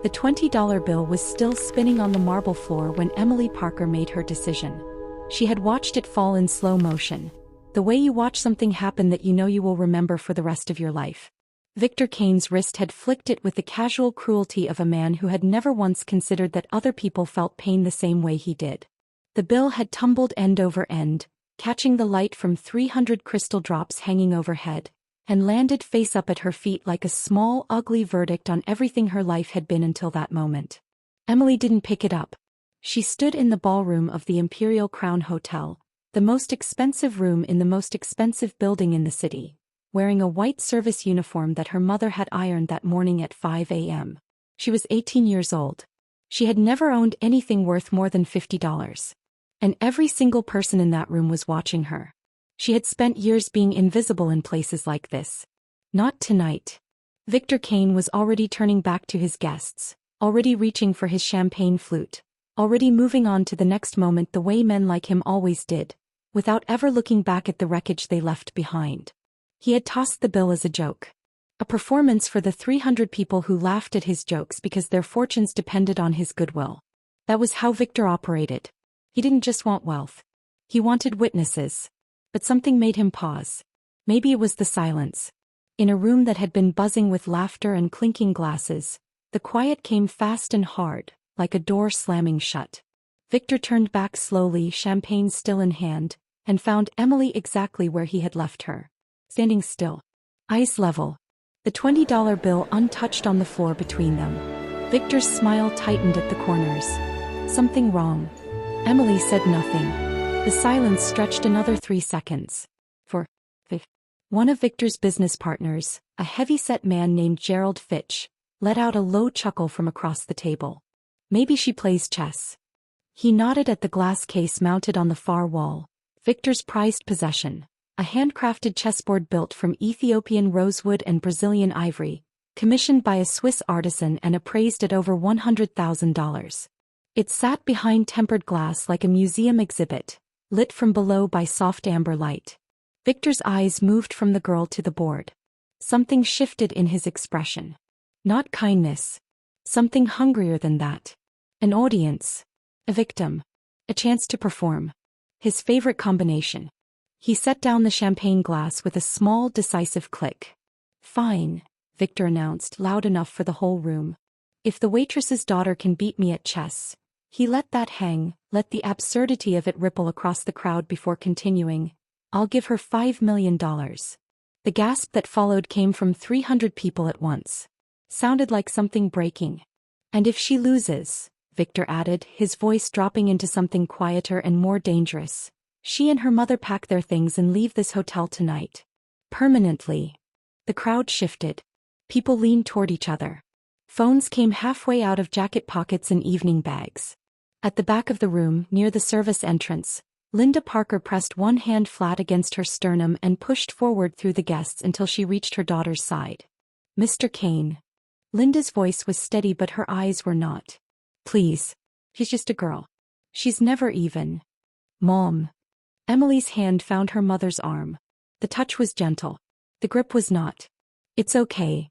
The $20 bill was still spinning on the marble floor when Emily Parker made her decision. She had watched it fall in slow motion. The way you watch something happen that you know you will remember for the rest of your life. Victor Kane's wrist had flicked it with the casual cruelty of a man who had never once considered that other people felt pain the same way he did. The bill had tumbled end over end, catching the light from 300 crystal drops hanging overhead, and landed face up at her feet like a small, ugly verdict on everything her life had been until that moment. Emily didn't pick it up. She stood in the ballroom of the Imperial Crown Hotel, the most expensive room in the most expensive building in the city, wearing a white service uniform that her mother had ironed that morning at 5 a.m. She was 18 years old. She had never owned anything worth more than $50. And every single person in that room was watching her. She had spent years being invisible in places like this. Not tonight. Victor Kane was already turning back to his guests, already reaching for his champagne flute, already moving on to the next moment the way men like him always did, without ever looking back at the wreckage they left behind. He had tossed the bill as a joke. A performance for the 300 people who laughed at his jokes because their fortunes depended on his goodwill. That was how Victor operated. He didn't just want wealth. He wanted witnesses. But something made him pause. Maybe it was the silence. In a room that had been buzzing with laughter and clinking glasses, the quiet came fast and hard, like a door slamming shut. Victor turned back slowly, champagne still in hand, and found Emily exactly where he had left her. Standing still. Eyes level. The $20 bill untouched on the floor between them. Victor's smile tightened at the corners. Something wrong. Emily said nothing. The silence stretched another 3 seconds. One of Victor's business partners, a heavy-set man named Gerald Fitch, let out a low chuckle from across the table. Maybe she plays chess. He nodded at the glass case mounted on the far wall, Victor's prized possession, a handcrafted chessboard built from Ethiopian rosewood and Brazilian ivory, commissioned by a Swiss artisan and appraised at over $100,000. It sat behind tempered glass like a museum exhibit, lit from below by soft amber light. Victor's eyes moved from the girl to the board. Something shifted in his expression. Not kindness. Something hungrier than that. An audience. A victim. A chance to perform. His favorite combination. He set down the champagne glass with a small, decisive click. "Fine," Victor announced, loud enough for the whole room. "If the waitress's daughter can beat me at chess." He let that hang, let the absurdity of it ripple across the crowd before continuing. "I'll give her $5 million. The gasp that followed came from 300 people at once. Sounded like something breaking. "And if she loses," Victor added, his voice dropping into something quieter and more dangerous, "she and her mother pack their things and leave this hotel tonight. Permanently." The crowd shifted. People leaned toward each other. Phones came halfway out of jacket pockets and evening bags. At the back of the room, near the service entrance, Linda Parker pressed one hand flat against her sternum and pushed forward through the guests until she reached her daughter's side. "Mr. Kane." Linda's voice was steady but her eyes were not. "Please. She's just a girl. She's never even." "Mom." Emily's hand found her mother's arm. The touch was gentle. The grip was not. "It's okay."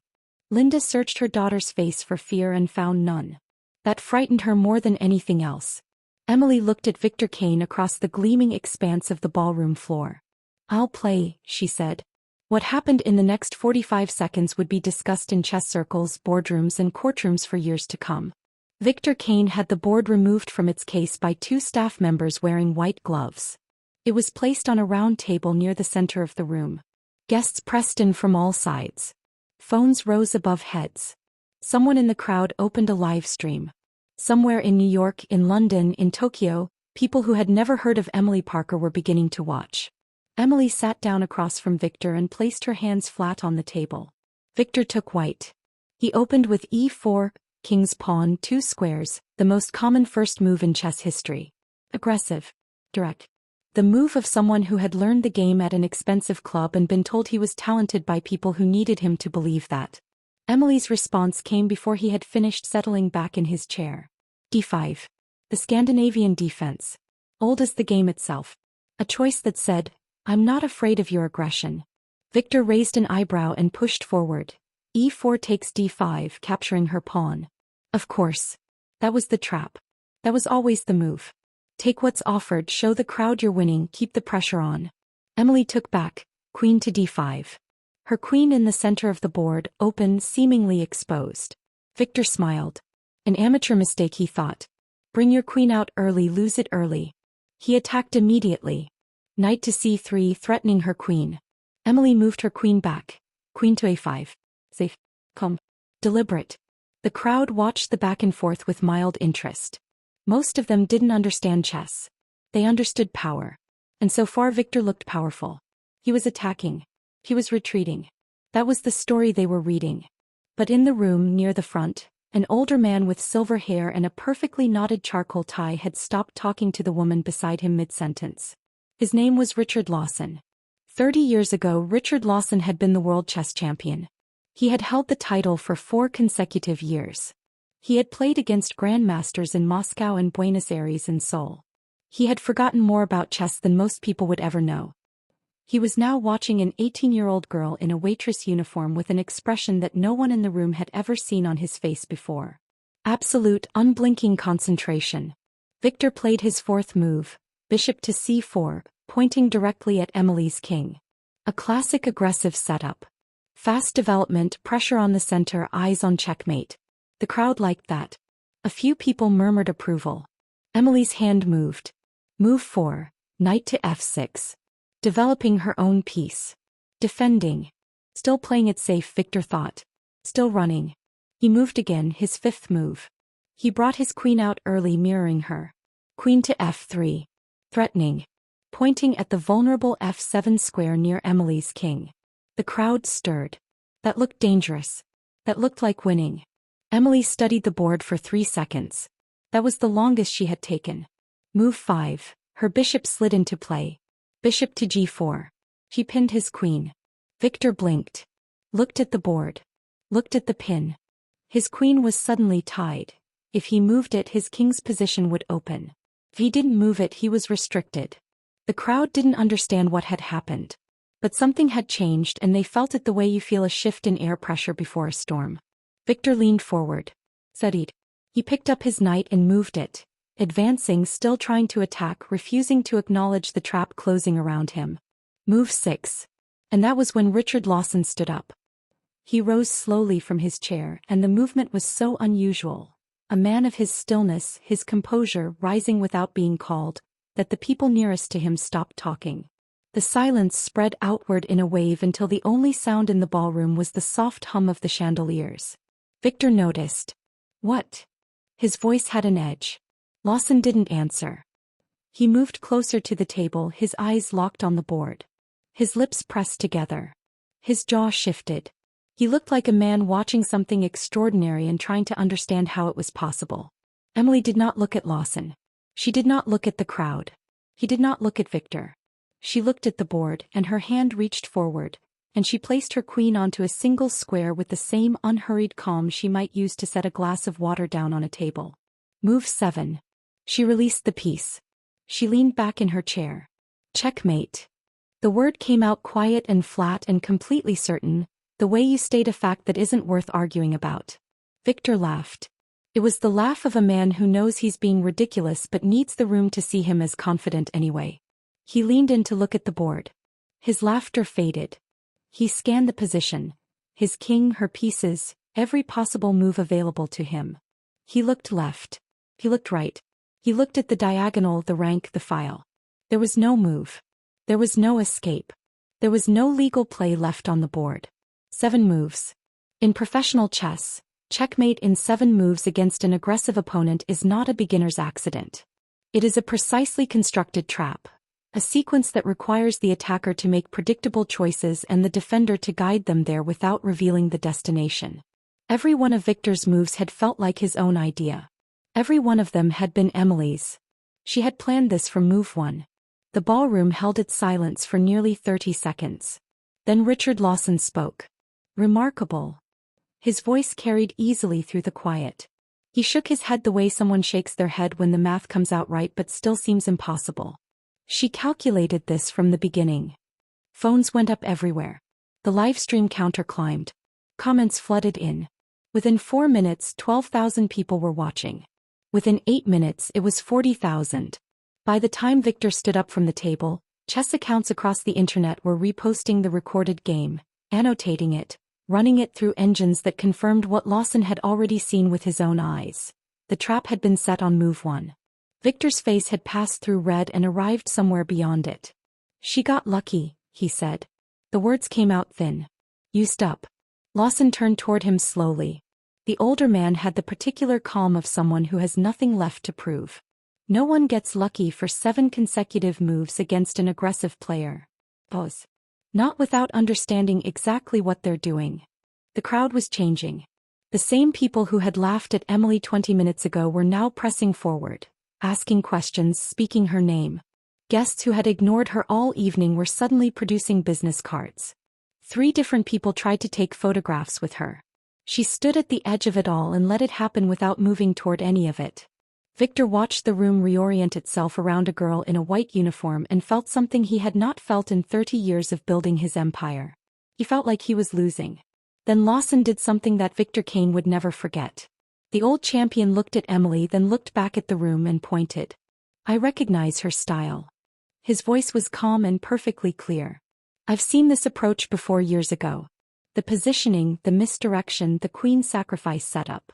Linda searched her daughter's face for fear and found none. That frightened her more than anything else. Emily looked at Victor Kane across the gleaming expanse of the ballroom floor. "I'll play," she said. What happened in the next 45 seconds would be discussed in chess circles, boardrooms and courtrooms for years to come. Victor Kane had the board removed from its case by 2 staff members wearing white gloves. It was placed on a round table near the center of the room. Guests pressed in from all sides. Phones rose above heads. Someone in the crowd opened a live stream. Somewhere in New York, in London, in Tokyo, people who had never heard of Emily Parker were beginning to watch. Emily sat down across from Victor and placed her hands flat on the table. Victor took white. He opened with e4, king's pawn, 2 squares, the most common first move in chess history. Aggressive. Direct. The move of someone who had learned the game at an expensive club and been told he was talented by people who needed him to believe that. Emily's response came before he had finished settling back in his chair. D5. The Scandinavian defense. Old as the game itself. A choice that said, "I'm not afraid of your aggression." Victor raised an eyebrow and pushed forward. E4 takes D5, capturing her pawn. Of course. That was the trap. That was always the move. Take what's offered, show the crowd you're winning, keep the pressure on. Emily took back, queen to d5. Her queen in the center of the board, open, seemingly exposed. Victor smiled. An amateur mistake, he thought. Bring your queen out early, lose it early. He attacked immediately. Knight to c3, threatening her queen. Emily moved her queen back. Queen to a5. Safe. Calm. Deliberate. The crowd watched the back and forth with mild interest. Most of them didn't understand chess. They understood power. And so far Victor looked powerful. He was attacking. He was retreating. That was the story they were reading. But in the room near the front, an older man with silver hair and a perfectly knotted charcoal tie had stopped talking to the woman beside him mid-sentence. His name was Richard Lawson. 30 years ago, Richard Lawson had been the world chess champion. He had held the title for 4 consecutive years. He had played against grandmasters in Moscow and Buenos Aires and Seoul. He had forgotten more about chess than most people would ever know. He was now watching an 18-year-old girl in a waitress uniform with an expression that no one in the room had ever seen on his face before. Absolute, unblinking concentration. Victor played his 4th move, bishop to c4, pointing directly at Emily's king. A classic aggressive setup. Fast development, pressure on the center, eyes on checkmate. The crowd liked that. A few people murmured approval. Emily's hand moved. Move 4, knight to f6. Developing her own piece. Defending. Still playing it safe, Victor thought. Still running. He moved again, his 5th move. He brought his queen out early, mirroring her. Queen to f3. Threatening. Pointing at the vulnerable f7 square near Emily's king. The crowd stirred. That looked dangerous. That looked like winning. Emily studied the board for 3 seconds. That was the longest she had taken. Move 5, her bishop slid into play. Bishop to g4. She pinned his queen. Victor blinked. Looked at the board. Looked at the pin. His queen was suddenly tied. If he moved it, his king's position would open. If he didn't move it, he was restricted. The crowd didn't understand what had happened. But something had changed, and they felt it the way you feel a shift in air pressure before a storm. Victor leaned forward. Studied. He picked up his knight and moved it, advancing, still trying to attack, refusing to acknowledge the trap closing around him. Move 6. And that was when Richard Lawson stood up. He rose slowly from his chair, and the movement was so unusual. A man of his stillness, his composure, rising without being called, that the people nearest to him stopped talking. The silence spread outward in a wave until the only sound in the ballroom was the soft hum of the chandeliers. Victor noticed. What? His voice had an edge. Lawson didn't answer. He moved closer to the table, his eyes locked on the board. His lips pressed together. His jaw shifted. He looked like a man watching something extraordinary and trying to understand how it was possible. Emily did not look at Lawson. She did not look at the crowd. He did not look at Victor. She looked at the board, and her hand reached forward, and she placed her queen onto a single square with the same unhurried calm she might use to set a glass of water down on a table. Move 7. She released the piece. She leaned back in her chair. Checkmate. The word came out quiet and flat and completely certain, the way you state a fact that isn't worth arguing about. Victor laughed. It was the laugh of a man who knows he's being ridiculous but needs the room to see him as confident anyway. He leaned in to look at the board. His laughter faded. He scanned the position. His king, her pieces, every possible move available to him. He looked left. He looked right. He looked at the diagonal, the rank, the file. There was no move. There was no escape. There was no legal play left on the board. 7 moves. In professional chess, checkmate in 7 moves against an aggressive opponent is not a beginner's accident. It is a precisely constructed trap. A sequence that requires the attacker to make predictable choices and the defender to guide them there without revealing the destination. Every one of Victor's moves had felt like his own idea. Every one of them had been Emily's. She had planned this from move 1. The ballroom held its silence for nearly 30 seconds. Then Richard Lawson spoke. Remarkable. His voice carried easily through the quiet. He shook his head the way someone shakes their head when the math comes out right but still seems impossible. She calculated this from the beginning. Phones went up everywhere. The live stream counter climbed. Comments flooded in. Within 4 minutes, 12,000 people were watching. Within 8 minutes, it was 40,000. By the time Victor stood up from the table, chess accounts across the internet were reposting the recorded game, annotating it, running it through engines that confirmed what Lawson had already seen with his own eyes. The trap had been set on move 1. Victor's face had passed through red and arrived somewhere beyond it. "She got lucky," he said. The words came out thin. "Used up." Lawson turned toward him slowly. The older man had the particular calm of someone who has nothing left to prove. No one gets lucky for 7 consecutive moves against an aggressive player. Pause. Not without understanding exactly what they're doing. The crowd was changing. The same people who had laughed at Emily 20 minutes ago were now pressing forward, asking questions, speaking her name. Guests who had ignored her all evening were suddenly producing business cards. 3 different people tried to take photographs with her. She stood at the edge of it all and let it happen without moving toward any of it. Victor watched the room reorient itself around a girl in a white uniform and felt something he had not felt in 30 years of building his empire. He felt like he was losing. Then Lawson did something that Victor Kane would never forget. The old champion looked at Emily, then looked back at the room and pointed. "I recognize her style." His voice was calm and perfectly clear. "I've seen this approach before years ago. The positioning, the misdirection, the queen sacrifice setup."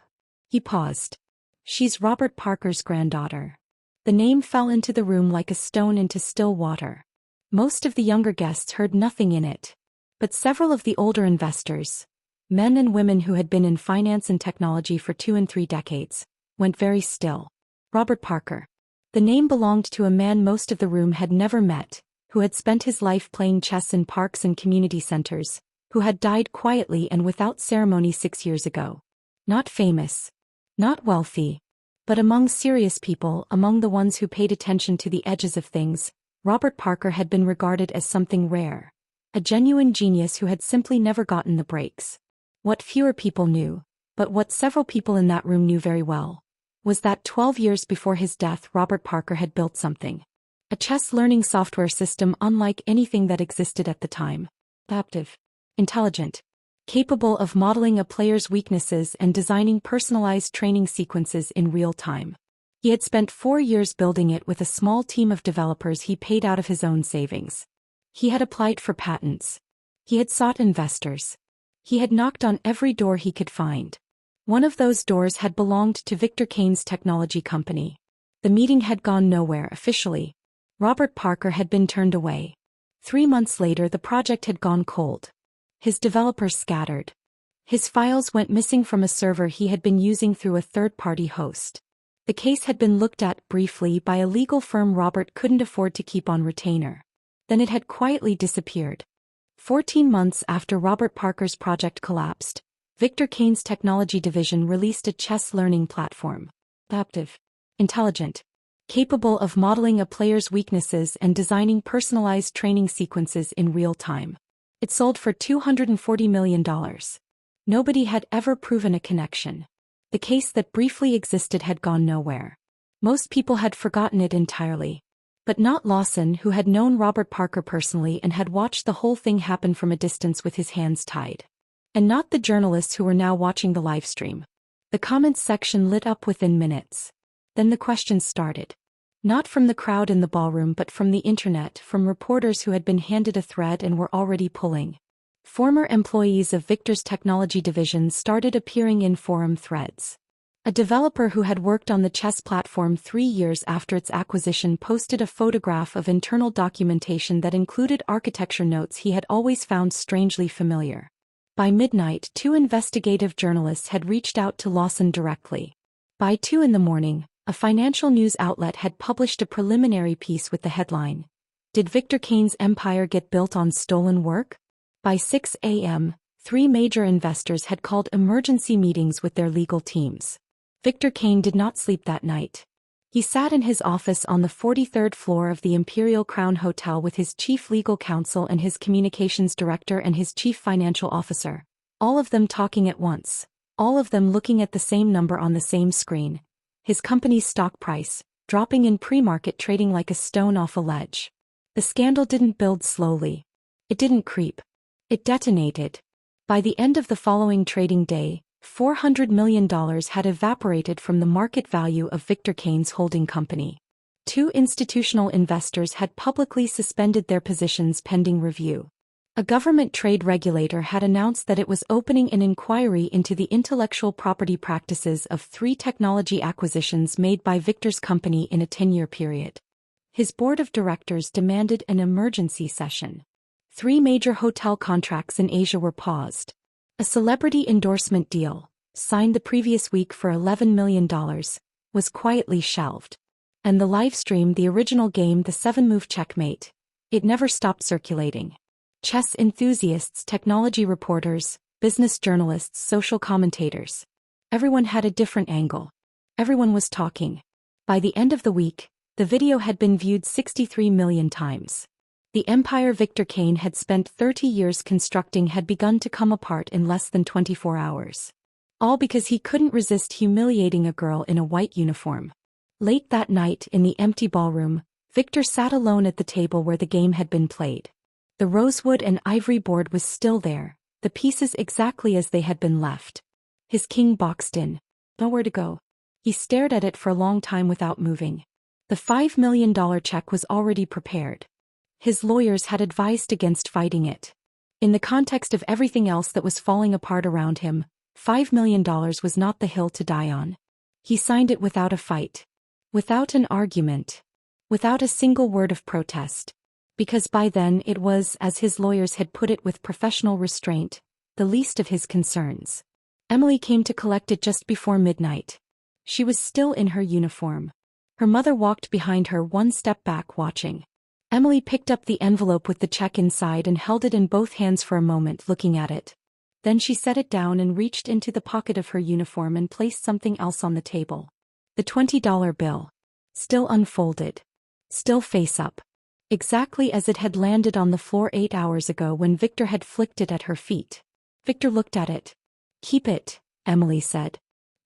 He paused. "She's Robert Parker's granddaughter." The name fell into the room like a stone into still water. Most of the younger guests heard nothing in it. But several of the older investors, men and women who had been in finance and technology for 2 and 3 decades, went very still. Robert Parker. The name belonged to a man most of the room had never met, who had spent his life playing chess in parks and community centers, who had died quietly and without ceremony 6 years ago. Not famous. Not wealthy. But among serious people, among the ones who paid attention to the edges of things, Robert Parker had been regarded as something rare. A genuine genius who had simply never gotten the breaks. What fewer people knew, but what several people in that room knew very well, was that 12 years before his death Robert Parker had built something. A chess learning software system unlike anything that existed at the time. Adaptive. Intelligent. Capable of modeling a player's weaknesses and designing personalized training sequences in real time. He had spent 4 years building it with a small team of developers he paid out of his own savings. He had applied for patents. He had sought investors. He had knocked on every door he could find. One of those doors had belonged to Victor Kane's technology company. The meeting had gone nowhere officially. Robert Parker had been turned away. 3 months later the project had gone cold. His developers scattered. His files went missing from a server he had been using through a third-party host. The case had been looked at briefly by a legal firm Robert couldn't afford to keep on retainer. Then it had quietly disappeared. 14 months after Robert Parker's project collapsed, Victor Kane's technology division released a chess learning platform. Adaptive. Intelligent. Capable of modeling a player's weaknesses and designing personalized training sequences in real time. It sold for $240 million. Nobody had ever proven a connection. The case that briefly existed had gone nowhere. Most people had forgotten it entirely. But not Lawson, who had known Robert Parker personally and had watched the whole thing happen from a distance with his hands tied. And not the journalists who were now watching the livestream. The comments section lit up within minutes. Then the questions started. Not from the crowd in the ballroom but from the internet, from reporters who had been handed a thread and were already pulling. Former employees of Victor's technology division started appearing in forum threads. A developer who had worked on the chess platform 3 years after its acquisition posted a photograph of internal documentation that included architecture notes he had always found strangely familiar. By midnight, 2 investigative journalists had reached out to Lawson directly. By 2 in the morning, a financial news outlet had published a preliminary piece with the headline, "Did Victor Kane's empire get built on stolen work?" By 6 a.m., 3 major investors had called emergency meetings with their legal teams. Victor Kane did not sleep that night. He sat in his office on the 43rd floor of the Imperial Crown Hotel with his chief legal counsel and his communications director and his chief financial officer, all of them talking at once, all of them looking at the same number on the same screen. His company's stock price, dropping in pre-market trading like a stone off a ledge. The scandal didn't build slowly. It didn't creep. It detonated. By the end of the following trading day, $400 million had evaporated from the market value of Victor Kane's holding company. Two institutional investors had publicly suspended their positions pending review. A government trade regulator had announced that it was opening an inquiry into the intellectual property practices of 3 technology acquisitions made by Victor's company in a 10-year period. His board of directors demanded an emergency session. 3 major hotel contracts in Asia were paused. A celebrity endorsement deal, signed the previous week for $11 million, was quietly shelved. And the livestream, the original game, the 7-move checkmate, it never stopped circulating. Chess enthusiasts, technology reporters, business journalists, social commentators. Everyone had a different angle. Everyone was talking. By the end of the week, the video had been viewed 63 million times. The empire Victor Kane had spent 30 years constructing had begun to come apart in less than 24 hours. All because he couldn't resist humiliating a girl in a white uniform. Late that night, in the empty ballroom, Victor sat alone at the table where the game had been played. The rosewood and ivory board was still there, the pieces exactly as they had been left. His king boxed in. Nowhere to go. He stared at it for a long time without moving. The $5 million check was already prepared. His lawyers had advised against fighting it. In the context of everything else that was falling apart around him, $5 million was not the hill to die on. He signed it without a fight. Without an argument. Without a single word of protest. Because by then it was, as his lawyers had put it with professional restraint, the least of his concerns. Emily came to collect it just before midnight. She was still in her uniform. Her mother walked behind her, one step back, watching. Emily picked up the envelope with the check inside and held it in both hands for a moment, looking at it. Then she set it down and reached into the pocket of her uniform and placed something else on the table. The $20 bill. Still unfolded. Still face up. Exactly as it had landed on the floor 8 hours ago when Victor had flicked it at her feet. Victor looked at it. "Keep it," Emily said.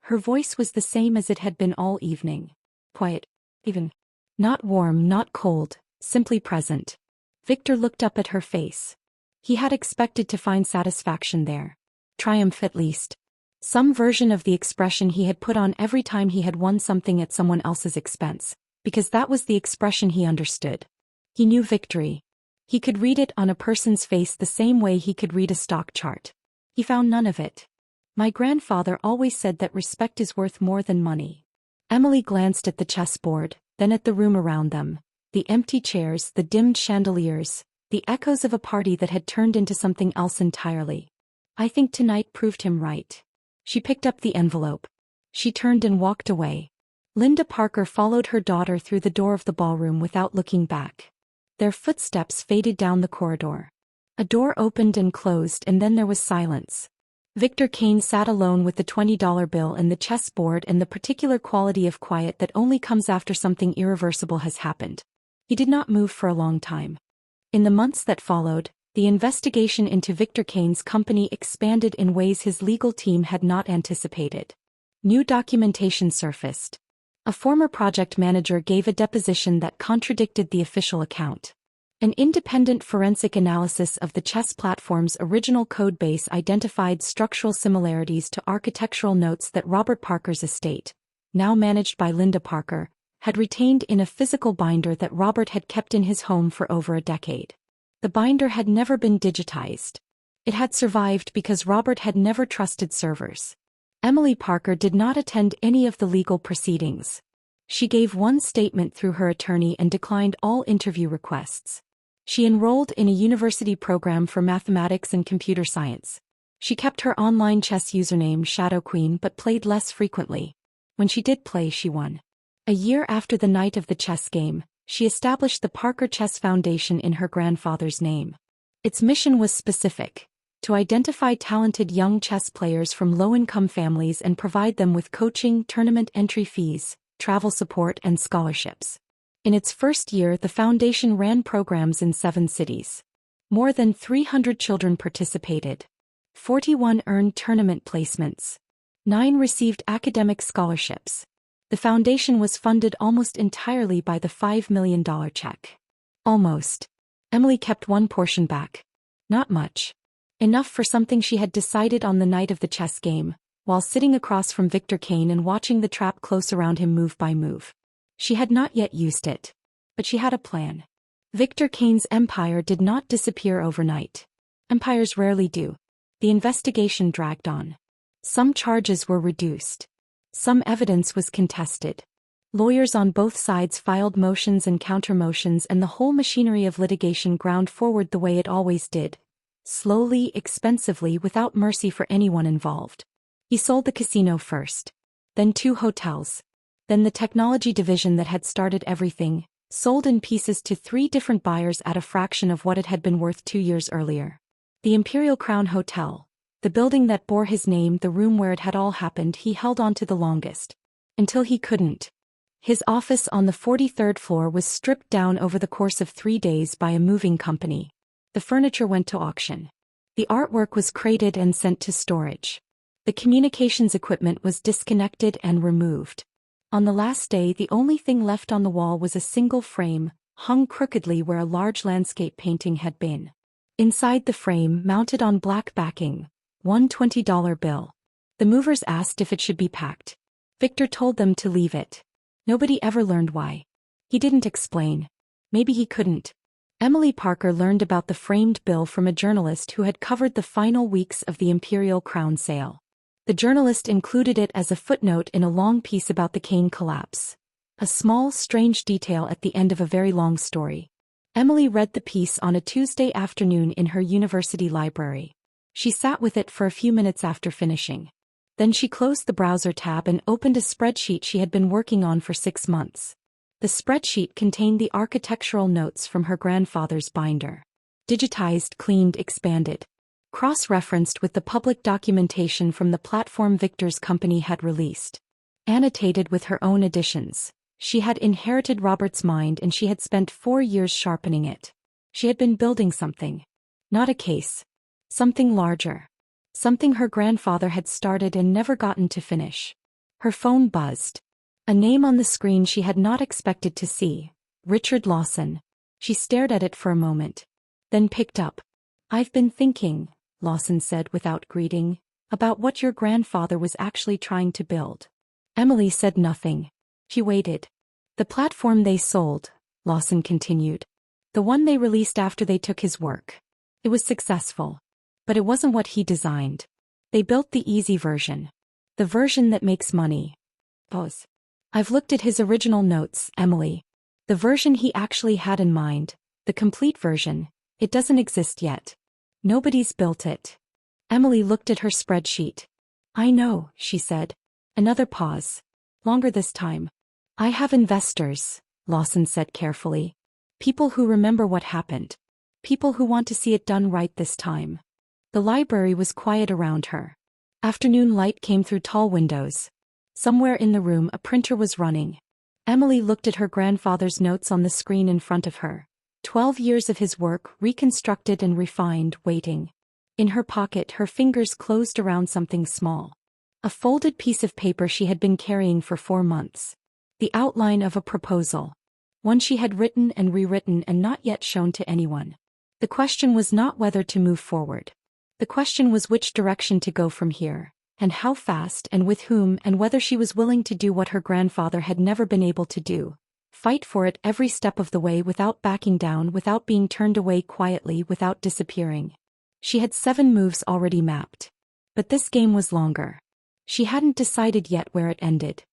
Her voice was the same as it had been all evening. Quiet. Even. Not warm, not cold, simply present. Victor looked up at her face. He had expected to find satisfaction there. Triumph at least. Some version of the expression he had put on every time he had won something at someone else's expense, because that was the expression he understood. He knew victory. He could read it on a person's face the same way he could read a stock chart. He found none of it. "My grandfather always said that respect is worth more than money." Emily glanced at the chessboard, then at the room around them, the empty chairs, the dimmed chandeliers, the echoes of a party that had turned into something else entirely. "I think tonight proved him right." She picked up the envelope. She turned and walked away. Linda Parker followed her daughter through the door of the ballroom without looking back. Their footsteps faded down the corridor. A door opened and closed, and then there was silence. Victor Kane sat alone with the $20 bill and the chessboard and the particular quality of quiet that only comes after something irreversible has happened. He did not move for a long time. In the months that followed, the investigation into Victor Kane's company expanded in ways his legal team had not anticipated. New documentation surfaced. A former project manager gave a deposition that contradicted the official account. An independent forensic analysis of the chess platform's original code base identified structural similarities to architectural notes that Robert Parker's estate, now managed by Linda Parker, had retained in a physical binder that Robert had kept in his home for over a decade. The binder had never been digitized. It had survived because Robert had never trusted servers. Emily Parker did not attend any of the legal proceedings. She gave one statement through her attorney and declined all interview requests. She enrolled in a university program for mathematics and computer science. She kept her online chess username Shadow Queen but played less frequently. When she did play, she won. A year after the night of the chess game, she established the Parker Chess Foundation in her grandfather's name. Its mission was specific: to identify talented young chess players from low-income families and provide them with coaching, tournament entry fees, travel support, and scholarships. In its first year, the foundation ran programs in 7 cities. More than 300 children participated. 41 earned tournament placements. 9 received academic scholarships. The foundation was funded almost entirely by the $5 million check. Almost. Emily kept one portion back. Not much. Enough for something she had decided on the night of the chess game: while sitting across from Victor Kane and watching the trap close around him move by move. She had not yet used it. But she had a plan. Victor Kane's empire did not disappear overnight. Empires rarely do. The investigation dragged on. Some charges were reduced. Some evidence was contested. Lawyers on both sides filed motions and counter-motions, and the whole machinery of litigation ground forward the way it always did. Slowly, expensively, without mercy for anyone involved. He sold the casino first. Then 2 hotels. Then the technology division that had started everything, sold in pieces to 3 different buyers at a fraction of what it had been worth 2 years earlier. The Imperial Crown Hotel, the building that bore his name, the room where it had all happened, he held on to the longest. Until he couldn't. His office on the 43rd floor was stripped down over the course of 3 days by a moving company. The furniture went to auction. The artwork was crated and sent to storage. The communications equipment was disconnected and removed. On the last day, the only thing left on the wall was a single frame, hung crookedly where a large landscape painting had been. Inside the frame, mounted on black backing, one $20 bill. The movers asked if it should be packed. Victor told them to leave it. Nobody ever learned why. He didn't explain. Maybe he couldn't. Emily Parker learned about the framed bill from a journalist who had covered the final weeks of the Imperial Crown sale. The journalist included it as a footnote in a long piece about the Kane collapse. A small, strange detail at the end of a very long story. Emily read the piece on a Tuesday afternoon in her university library. She sat with it for a few minutes after finishing. Then she closed the browser tab and opened a spreadsheet she had been working on for 6 months. The spreadsheet contained the architectural notes from her grandfather's binder. Digitized, cleaned, expanded. Cross-referenced with the public documentation from the platform Victor's company had released. Annotated with her own additions. She had inherited Robert's mind and she had spent 4 years sharpening it. She had been building something. Not a case. Something larger. Something her grandfather had started and never gotten to finish. Her phone buzzed. A name on the screen she had not expected to see. Richard Lawson. She stared at it for a moment. Then picked up. "I've been thinking," Lawson said without greeting, "about what your grandfather was actually trying to build." Emily said nothing. She waited. "The platform they sold," Lawson continued. "The one they released after they took his work. It was successful. But it wasn't what he designed. They built the easy version. The version that makes money." Pause. "I've looked at his original notes, Emily. The version he actually had in mind, the complete version, it doesn't exist yet. Nobody's built it." Emily looked at her spreadsheet. "I know," she said. Another pause. Longer this time. "I have investors," Lawson said carefully. "People who remember what happened. People who want to see it done right this time." The library was quiet around her. Afternoon light came through tall windows. Somewhere in the room a printer was running. Emily looked at her grandfather's notes on the screen in front of her. 12 years of his work, reconstructed and refined, waiting. In her pocket, her fingers closed around something small. A folded piece of paper she had been carrying for 4 months. The outline of a proposal. One she had written and rewritten and not yet shown to anyone. The question was not whether to move forward. The question was which direction to go from here, and how fast and with whom, and whether she was willing to do what her grandfather had never been able to do. Fight for it every step of the way without backing down, without being turned away quietly, without disappearing. She had 7 moves already mapped. But this game was longer. She hadn't decided yet where it ended.